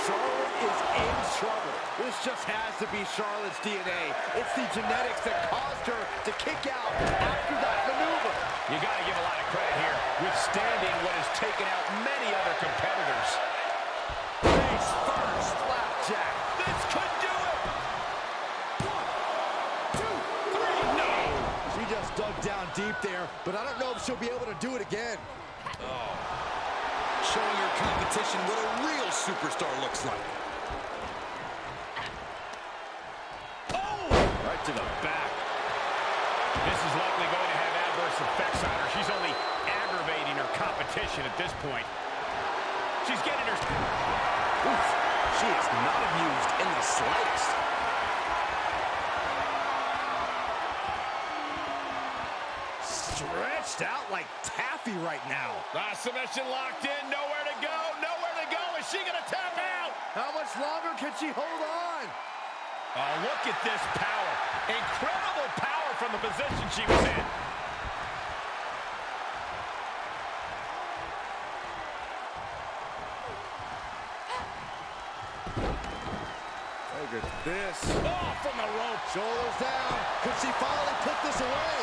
Speaker 6: Charlotte is in trouble. This just has to be Charlotte's DNA. It's the genetics that caused her to kick out after that maneuver.
Speaker 1: You got to give a lot of credit here, withstanding what has taken out many other competitors.
Speaker 6: Face first. Flapjack.
Speaker 1: This could do it. 1, 2, 3. No.
Speaker 6: She just dug down deep there, but I don't know if she'll be able to do it again.
Speaker 2: Showing your competition what a real superstar looks like.
Speaker 1: Right to the back. This is likely going to have adverse effects on her. She's only aggravating her competition at this point. She's getting her...
Speaker 6: Oof. She is not amused in the slightest. Stretched out like taffy right now.
Speaker 1: Submission locked in. Nowhere to go. Nowhere to go. Is she going to tap out?
Speaker 6: How much longer can she hold on?
Speaker 1: Oh, look at this power. Incredible power from the position she was in.
Speaker 6: Look at this.
Speaker 1: Oh, from the rope.
Speaker 6: Shoulders down. Could she finally put this away?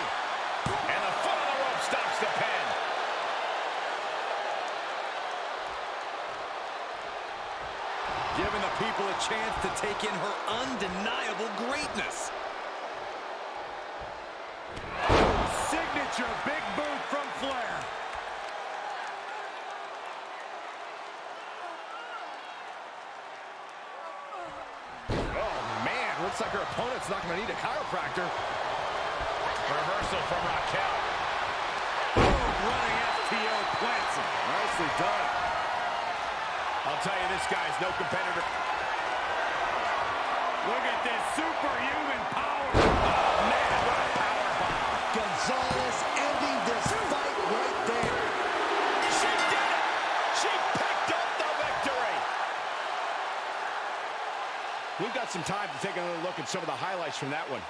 Speaker 1: And the foot of the rope stops the pin.
Speaker 2: Giving the people a chance to take in her undeniable greatness.
Speaker 5: Signature big boot from Flair.
Speaker 6: Oh, man. Looks like her opponent's not going to need a chiropractor.
Speaker 1: Reversal from Raquel.
Speaker 5: Running FTO plants him.
Speaker 6: Nicely done.
Speaker 1: I'll tell you, this guy's no competitor.
Speaker 5: Look at this superhuman power.
Speaker 1: Oh, man, what a power bomb.
Speaker 6: Gonzalez ending this fight right there.
Speaker 1: She did it. She picked up the victory. We've got some time to take another look at some of the highlights from that one.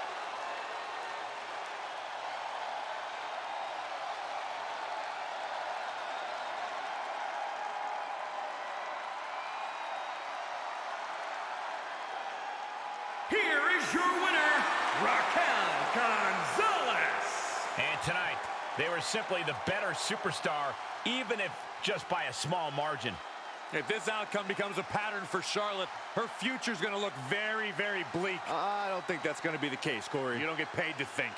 Speaker 3: here is your winner, Raquel Gonzalez.
Speaker 1: And tonight, they were simply the better superstar, even if just by a small margin.
Speaker 2: If this outcome becomes a pattern for Charlotte, her future's going to look very, very bleak.
Speaker 5: I don't think that's going to be the case, Corey.
Speaker 1: You don't get paid to think.